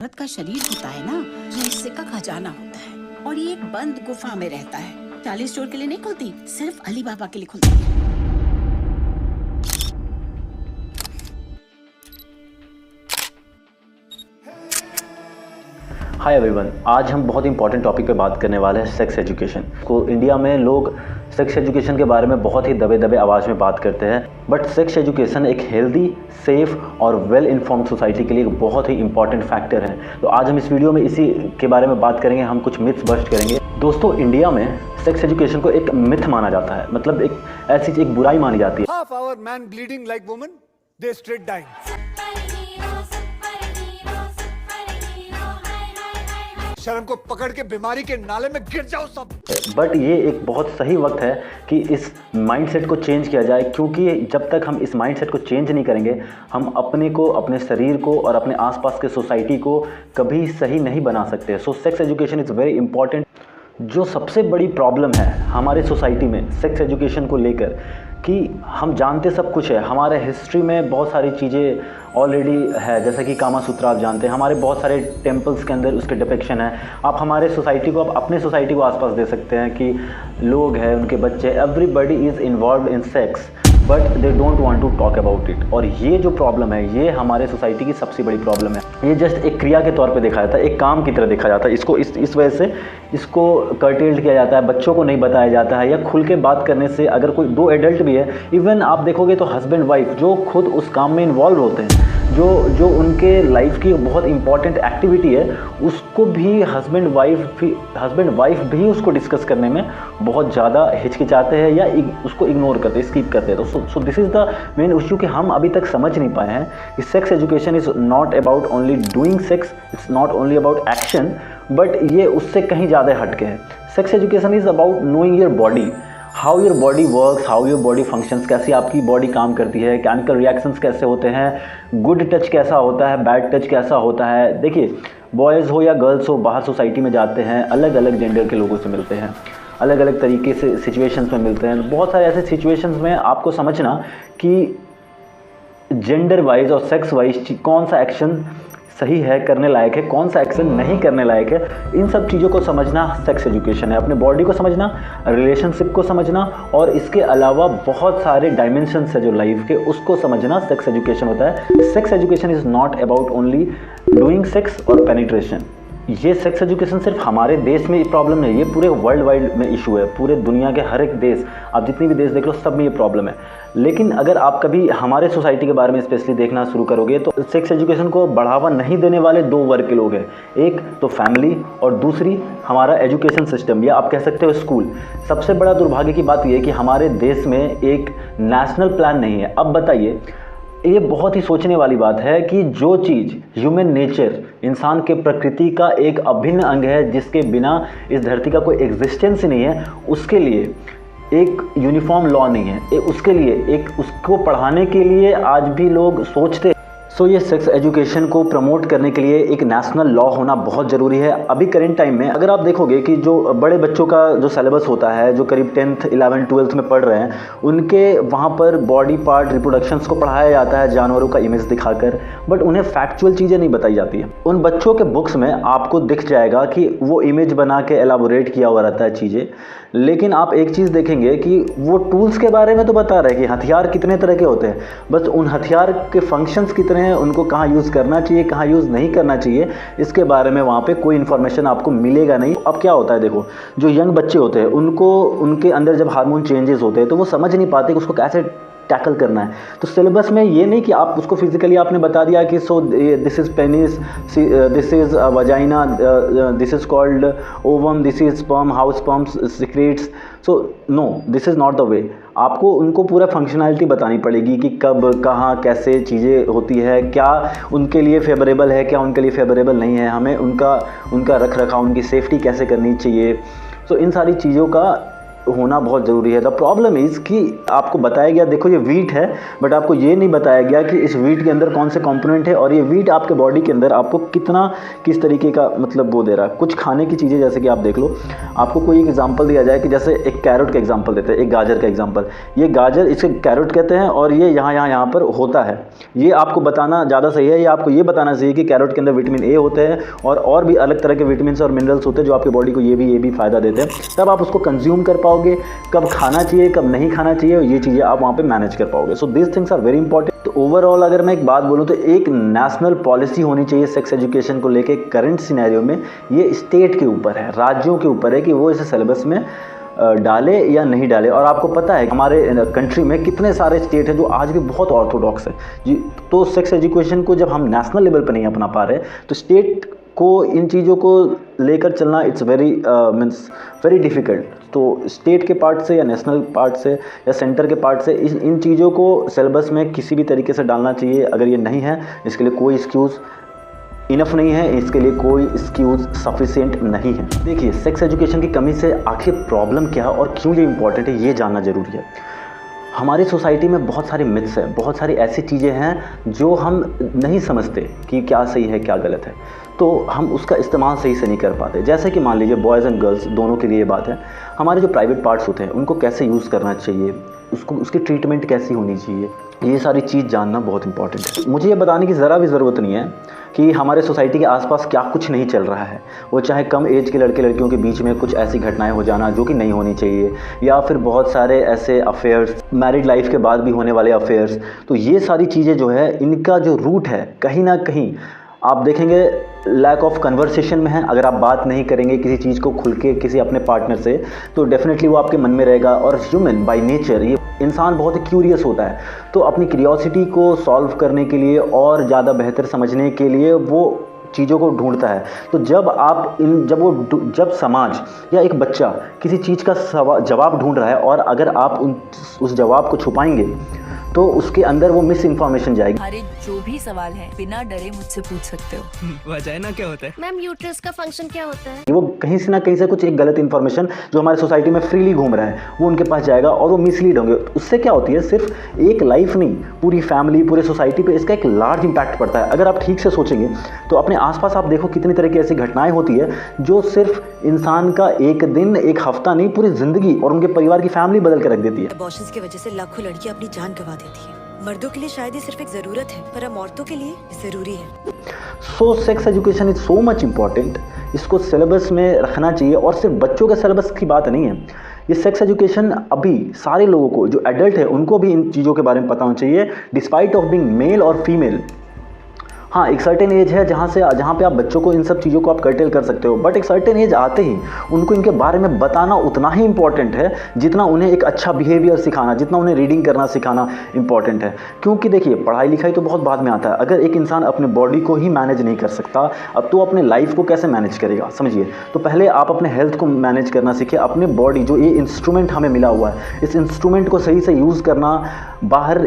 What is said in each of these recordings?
औरत का शरीर होता है ना, रहस्य का खजाना होता है और ये एक बंद गुफा में रहता है। 40 स्टोर के लिए नहीं खुलती, सिर्फ अली बाबा के लिए खुलती है। हाय एवरीवन, आज हम बहुत इंपॉर्टेंट टॉपिक पे बात करने वाले हैं सेक्स एजुकेशन को। इंडिया में लोग सेक्स एजुकेशन के बारे में बहुत ही दबे दबे आवाज़ में बात करते हैं, बट सेक्स एजुकेशन एक हेल्दी, सेफ और वेल इन्फॉर्म्ड सोसाइटी के लिए एक बहुत ही इंपॉर्टेंट फैक्टर है। तो आज हम इस वीडियो में इसी के बारे में बात करेंगे। हम कुछ मिथ्स बस्ट करेंगे। दोस्तों, इंडिया में सेक्स एजुकेशन को एक मिथ माना जाता है, मतलब एक ऐसी एक बुराई मानी जाती है। Half our men bleeding like women, they straight dying. शर्म को पकड़ के बीमारी के नाले में गिर जाओ सब। बट ये एक बहुत सही वक्त है कि इस माइंडसेट को चेंज किया जाए, क्योंकि जब तक हम इस माइंडसेट को चेंज नहीं करेंगे, हम अपने को, अपने शरीर को और अपने आसपास के सोसाइटी को कभी सही नहीं बना सकते। So sex education is very important. जो सबसे बड़ी प्रॉब्लम है हमारे सोसाइटी में सेक्स एजुकेशन को लेकर, कि हम जानते सब कुछ है, हमारे हिस्ट्री में बहुत सारी चीज़ें ऑलरेडी है, जैसे कि कामा सूत्रा आप जानते हैं, हमारे बहुत सारे टेम्पल्स के अंदर उसके डिपिक्शन है। आप हमारे सोसाइटी को, आप अपने सोसाइटी को आसपास दे सकते हैं कि लोग हैं, उनके बच्चे, everybody is involve in sex but they don't want to talk about it. और ये जो प्रॉब्लम है, ये हमारे सोसाइटी की सबसे बड़ी प्रॉब्लम है। ये जस्ट एक क्रिया के तौर पे देखा जाता है, एक काम की तरह देखा जाता है। इसको इस वजह से इसको कर्टेल्ड किया जाता है, बच्चों को नहीं बताया जाता है, या खुल के बात करने से अगर कोई दो एडल्ट भी है, इवन आप देखोगे तो हस्बैंड वाइफ जो खुद उस काम में इन्वॉल्व होते हैं, जो उनके लाइफ की बहुत इंपॉर्टेंट एक्टिविटी है, उसको भी हस्बैंड वाइफ भी उसको डिस्कस करने में बहुत ज़्यादा हिचकिचाते हैं या उसको इग्नोर करते हैं, स्किप करते हैं। सो this is the main issue कि हम अभी तक समझ नहीं पाए हैं कि sex education is not about only doing sex, it's not only about action, but ये उससे कहीं ज़्यादा हटके है। Sex education is about knowing your body, how your body works, how your body functions, कैसी आपकी बॉडी काम करती है, केमिकल रिएक्शंस कैसे होते हैं, गुड टच कैसा होता है, बैड टच कैसा होता है। देखिए, बॉयज़ हो या गर्ल्स हो, बाहर सोसाइटी में जाते हैं, अलग अलग जेंडर के लोगों से मिलते हैं, अलग अलग तरीके से सिचुएशंस में मिलते हैं। बहुत सारे ऐसे सिचुएशंस में आपको समझना कि जेंडर वाइज और सेक्स वाइज कौन सा एक्शन सही है, करने लायक है, कौन सा एक्शन नहीं करने लायक है, इन सब चीज़ों को समझना सेक्स एजुकेशन है। अपने बॉडी को समझना, रिलेशनशिप को समझना, और इसके अलावा बहुत सारे डायमेंशंस है जो लाइफ के, उसको समझना सेक्स एजुकेशन होता है। Sex education is not about only doing sex और पेनिट्रेशन। ये सेक्स एजुकेशन सिर्फ हमारे देश में प्रॉब्लम नहीं, ये पूरे वर्ल्ड वाइड में इशू है। पूरे दुनिया के हर एक देश, आप जितनी भी देश देख लो, सब में ये प्रॉब्लम है। लेकिन अगर आप कभी हमारे सोसाइटी के बारे में स्पेशली देखना शुरू करोगे, तो सेक्स एजुकेशन को बढ़ावा नहीं देने वाले दो वर्ग के लोग हैं। एक तो फैमिली, और दूसरी हमारा एजुकेशन सिस्टम, या आप कह सकते हो स्कूल। सबसे बड़ा दुर्भाग्य की बात यह है कि हमारे देश में एक नेशनल प्लान नहीं है। अब बताइए, ये बहुत ही सोचने वाली बात है कि जो चीज़ ह्यूमन नेचर, इंसान के प्रकृति का एक अभिन्न अंग है, जिसके बिना इस धरती का कोई एग्जिस्टेंस ही नहीं है, उसके लिए एक यूनिफॉर्म लॉ नहीं है। उसके लिए एक उसको पढ़ाने के लिए आज भी लोग सोचते। सो ये सेक्स एजुकेशन को प्रमोट करने के लिए एक नेशनल लॉ होना बहुत ज़रूरी है। अभी करेंट टाइम में अगर आप देखोगे कि जो बड़े बच्चों का जो सिलेबस होता है, जो करीब 10th, 11th, 12th में पढ़ रहे हैं, उनके वहाँ पर बॉडी पार्ट रिप्रोडक्शंस को पढ़ाया जाता है जानवरों का इमेज दिखाकर, बट उन्हें फैक्चुअल चीज़ें नहीं बताई जाती है। उन बच्चों के बुक्स में आपको दिख जाएगा कि वो इमेज बना के एलाबोरेट किया हुआ रहता है चीज़ें, लेकिन आप एक चीज़ देखेंगे कि वो टूल्स के बारे में तो बता रहे हैं कि हथियार कितने तरह के होते हैं, बस उन हथियार के फंक्शंस कितने हैं, उनको कहाँ यूज़ करना चाहिए, कहाँ यूज़ नहीं करना चाहिए, इसके बारे में वहाँ पे कोई इन्फॉर्मेशन आपको मिलेगा नहीं। अब क्या होता है, देखो, जो यंग बच्चे होते हैं, उनको उनके अंदर जब हार्मोन चेंजेस होते हैं, तो वो समझ नहीं पाते कि उसको कैसे टैकल करना है। तो सिलेबस में ये नहीं कि आप उसको फिजिकली आपने बता दिया कि so this is penis, this is vagina, this is called ovum, this is sperm, how sperm secrets. So no, this is not the way. आपको उनको पूरा फंक्शनैलिटी बतानी पड़ेगी कि कब, कहाँ, कैसे चीज़ें होती है, क्या उनके लिए फेवरेबल है, क्या उनके लिए फेवरेबल नहीं है, हमें उनका रख रखाव, उनकी सेफ्टी कैसे करनी चाहिए। सो इन सारी चीज़ों का होना बहुत ज़रूरी है। द प्रॉब्लम इज़ कि आपको बताया गया, देखो ये वीट है, बट आपको ये नहीं बताया गया कि इस वीट के अंदर कौन से कंपोनेंट है और ये वीट आपके बॉडी के अंदर आपको कितना, किस तरीके का मतलब वो दे रहा है। कुछ खाने की चीज़ें जैसे कि आप देख लो, आपको कोई एक एग्जांपल दिया जाए कि जैसे एक कैरेट का एग्जांपल देते हैं, एक गाजर का एग्जांपल। ये गाजर, इसे कैरेट कहते हैं और ये यहाँ पर होता है। ये आपको बताना ज़्यादा सही है। ये आपको ये बताना चाहिए कि कैरेट के अंदर विटामिन ए होते हैं और भी अलग तरह के विटामिन और मिनरल्स होते हैं जो आपकी बॉडी को ये भी फ़ायदा देते हैं। तब आप उसको कंज्यूम कर पाओगे, कब खाना चाहिए कब नहीं खाना चाहिए, ये चीज़ें आप वहाँ पे मैनेज कर पाओगे। So this things are very important. तो ओवरऑल अगर मैं एक बात बोलूँ तो एक नेशनल पॉलिसी होनी चाहिए सेक्स एजुकेशन को लेके। करंट सिनेरियो में ये स्टेट के ऊपर है, राज्यों के ऊपर है कि वो इसे सिलेबस में डाले या नहीं डाले। और आपको पता है हमारे कंट्री में कितने सारे स्टेट हैं जो आज भी बहुत ऑर्थोडॉक्स है जी। तो सेक्स एजुकेशन को जब हम नेशनल लेवल पर नहीं अपना पा रहे तो स्टेट को इन चीज़ों को लेकर चलना इट्स वेरी डिफ़िकल्ट। तो स्टेट के पार्ट से या नेशनल पार्ट से या सेंटर के पार्ट से इन चीज़ों को सिलेबस में किसी भी तरीके से डालना चाहिए। अगर ये नहीं है, इसके लिए कोई एक्सक्यूज़ इनफ नहीं है, इसके लिए कोई एक्सक्यूज़ सफिशिएंट नहीं है। देखिए, सेक्स एजुकेशन की कमी से आखिर प्रॉब्लम क्या है और क्यों ये इम्पॉर्टेंट है, ये जानना ज़रूरी है। हमारी सोसाइटी में बहुत सारे मिथ्स हैं, बहुत सारी ऐसी चीज़ें हैं जो हम नहीं समझते कि क्या सही है क्या गलत है, तो हम उसका इस्तेमाल सही से नहीं कर पाते। जैसे कि मान लीजिए बॉयज़ एंड गर्ल्स दोनों के लिए ये बात है, हमारे जो प्राइवेट पार्ट्स होते हैं उनको कैसे यूज़ करना चाहिए, उसकी ट्रीटमेंट कैसी होनी चाहिए, ये सारी चीज़ जानना बहुत इंपॉर्टेंट है। मुझे ये बताने की ज़रा भी ज़रूरत नहीं है कि हमारे सोसाइटी के आसपास क्या कुछ नहीं चल रहा है। वो चाहे कम एज के लड़के लड़कियों के बीच में कुछ ऐसी घटनाएं हो जाना जो कि नहीं होनी चाहिए, या फिर बहुत सारे ऐसे अफेयर्स, मैरिड लाइफ के बाद भी होने वाले अफेयर्स। तो ये सारी चीज़ें जो है, इनका जो रूट है कहीं ना कहीं आप देखेंगे लैक ऑफ कन्वर्सेशन में है। अगर आप बात नहीं करेंगे किसी चीज़ को खुल के किसी अपने पार्टनर से, तो डेफिनेटली वो आपके मन में रहेगा। और ह्यूमन बाय नेचर, ये इंसान बहुत ही क्यूरियस होता है, तो अपनी क्यूरियोसिटी को सॉल्व करने के लिए और ज़्यादा बेहतर समझने के लिए वो चीज़ों को ढूंढता है। तो जब समाज या एक बच्चा किसी चीज़ का जवाब ढूंढ रहा है और अगर आप उस जवाब को छुपाएंगे तो उसके अंदर वो मिस इन्फॉर्मेशन जाएगी। हमारे जो भी सवाल है बिना डरे मुझसे पूछ सकते हो। वजाइना क्या होता है? मैम, यूट्रस का फंक्शन क्या होता है? वो कहीं से ना कहीं से कुछ एक गलत इन्फॉर्मेशन जो हमारे सोसाइटी में फ्रीली घूम रहा है वो उनके पास जाएगा और वो मिसलीड होंगे। उससे क्या होती है, सिर्फ एक लाइफ नहीं, पूरी फैमिली, पूरे सोसाइटी पे इसका एक लार्ज इंपैक्ट पड़ता है। अगर आप ठीक से सोचेंगे तो अपने आसपास आप देखो कितनी तरह की ऐसी घटनाएं होती है जो सिर्फ इंसान का एक दिन, एक हफ्ता नहीं, पूरी ज़िंदगी और उनके परिवार की फैमिली बदल के रख देती है। अबॉर्शंस की वजह से लाखों लड़कियां अपनी जान गंवा देती हैं। मर्दों के लिए शायद ये सिर्फ एक ज़रूरत है, पर हम औरतों के लिए ज़रूरी है। So sex education is so much important. इसको सिलेबस में रखना चाहिए और सिर्फ बच्चों के सिलेबस की बात नहीं है। ये सेक्स एजुकेशन अभी सारे लोगों को, जो एडल्ट है उनको भी इन चीज़ों के बारे में पता होना चाहिए, डिस्पाइट ऑफ बीइंग मेल और फीमेल। हाँ, एक सर्टेन एज है जहाँ पे आप बच्चों को इन सब चीज़ों को आप कर्टेल कर सकते हो, बट एक सर्टेन एज आते ही उनको इनके बारे में बताना उतना ही इंपॉर्टेंट है जितना उन्हें एक अच्छा बिहेवियर सिखाना, जितना उन्हें रीडिंग करना सिखाना इंपॉर्टेंट है। क्योंकि देखिए, पढ़ाई लिखाई तो बहुत बाद में आता है। अगर एक इंसान अपने बॉडी को ही मैनेज नहीं कर सकता, अब तो अपने लाइफ को कैसे मैनेज करेगा, समझिए। तो पहले आप अपने हेल्थ को मैनेज करना सीखिए। अपने बॉडी, जो ये इंस्ट्रूमेंट हमें मिला हुआ है, इस इंस्ट्रूमेंट को सही से यूज़ करना, बाहर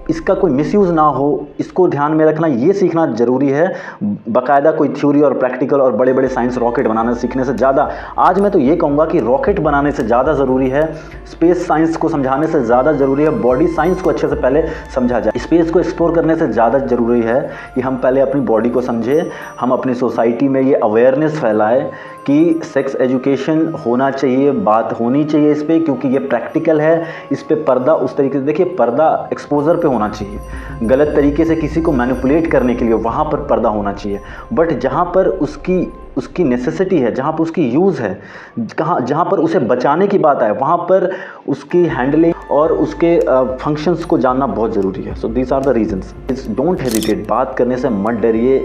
इसका कोई मिसयूज़ ना हो, इसको ध्यान में रखना, ये सीखना ज़रूरी है। बाकायदा कोई थ्योरी और प्रैक्टिकल और बड़े बड़े साइंस रॉकेट बनाना सीखने से ज़्यादा, आज मैं तो ये कहूँगा कि रॉकेट बनाने से ज़्यादा ज़रूरी है, स्पेस साइंस को समझाने से ज़्यादा ज़रूरी है, बॉडी साइंस को अच्छे से पहले समझा जाए। स्पेस को एक्सप्लोर करने से ज़्यादा ज़रूरी है कि हम पहले अपनी बॉडी को समझें, हम अपनी सोसाइटी में ये अवेयरनेस फैलाएं कि सेक्स एजुकेशन होना चाहिए, बात होनी चाहिए इस पर, क्योंकि ये प्रैक्टिकल है। इस पर पर्दा उस तरीके से, देखिए, पर्दा एक्सपोजर पे होना चाहिए। गलत तरीके से किसी को मैनिपुलेट करने के लिए वहाँ पर पर्दा होना चाहिए, बट जहाँ पर उसकी नेसेसिटी है, जहाँ पर उसकी यूज़ है, जहाँ पर उसे बचाने की बात आए, वहाँ पर उसकी हैंडलिंग और उसके फंक्शंस को जानना बहुत ज़रूरी है। So these are the reasons. Don't hesitate, बात करने से मत डरिए,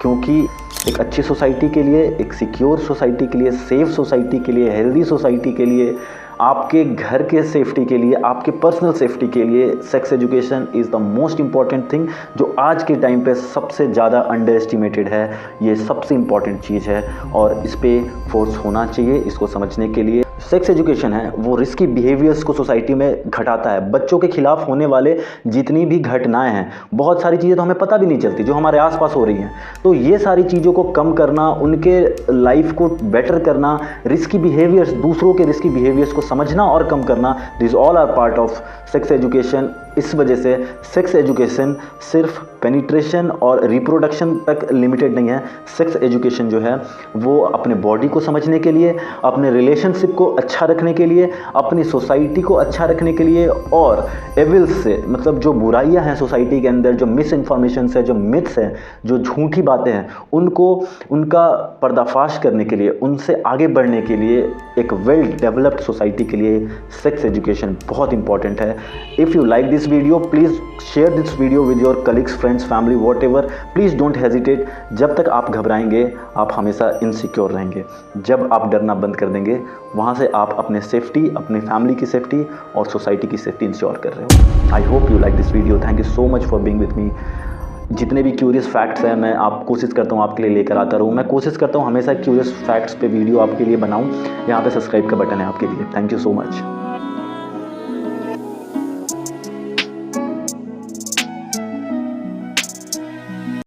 क्योंकि एक अच्छी सोसाइटी के लिए, एक सिक्योर सोसाइटी के लिए, सेफ सोसाइटी के लिए, हेल्दी सोसाइटी के लिए, आपके घर के सेफ्टी के लिए, आपके पर्सनल सेफ्टी के लिए sex education is the most important thing, जो आज के टाइम पे सबसे ज़्यादा अंडर एस्टिमेटेड है। ये सबसे इम्पॉर्टेंट चीज़ है और इस पर फोर्स होना चाहिए इसको समझने के लिए। सेक्स एजुकेशन है वो रिस्की बिहेवियर्स को सोसाइटी में घटाता है। बच्चों के खिलाफ होने वाले जितनी भी घटनाएं हैं, बहुत सारी चीज़ें तो हमें पता भी नहीं चलती जो हमारे आसपास हो रही हैं। तो ये सारी चीज़ों को कम करना, उनके लाइफ को बेटर करना, रिस्की बिहेवियर्स, दूसरों के रिस्की बिहेवियर्स को समझना और कम करना, this all are part of sex education. इस वजह से सेक्स एजुकेशन सिर्फ पेनिट्रेशन और रिप्रोडक्शन तक लिमिटेड नहीं है। सेक्स एजुकेशन जो है वो अपने बॉडी को समझने के लिए, अपने रिलेशनशिप को अच्छा रखने के लिए, अपनी सोसाइटी को अच्छा रखने के लिए और एविल्स से, मतलब जो बुराइयां हैं सोसाइटी के अंदर, जो मिस इन्फॉर्मेशन है, जो मिथ्स हैं, जो झूठी बातें हैं, उनको उनका पर्दाफाश करने के लिए, उनसे आगे बढ़ने के लिए, एक वेल डेवलप्ड सोसाइटी के लिए सेक्स एजुकेशन बहुत इंपॉर्टेंट है। If you like this video, please share this video with your colleagues, friends, family, what ever. Please don't hesitate. जब तक आप घबराएंगे आप हमेशा इनसिक्योर रहेंगे। जब आप डरना बंद कर देंगे, वहाँ से आप अपने सेफ्टी, अपनी फैमिली की सेफ्टी और सोसाइटी की सेफ्टी इंश्योर कर रहे हो। I hope you like this video. Thank you so much for being with me. जितने भी क्यूरियस फैक्ट्स हैं मैं आप कोशिश करता हूँ आपके लिए लेकर आता रहूँ। मैं कोशिश करता हूँ हमेशा क्यूरियस फैक्ट्स पे वीडियो आपके लिए बनाऊँ। यहाँ पे सब्सक्राइब का बटन है आपके लिए। Thank you so much.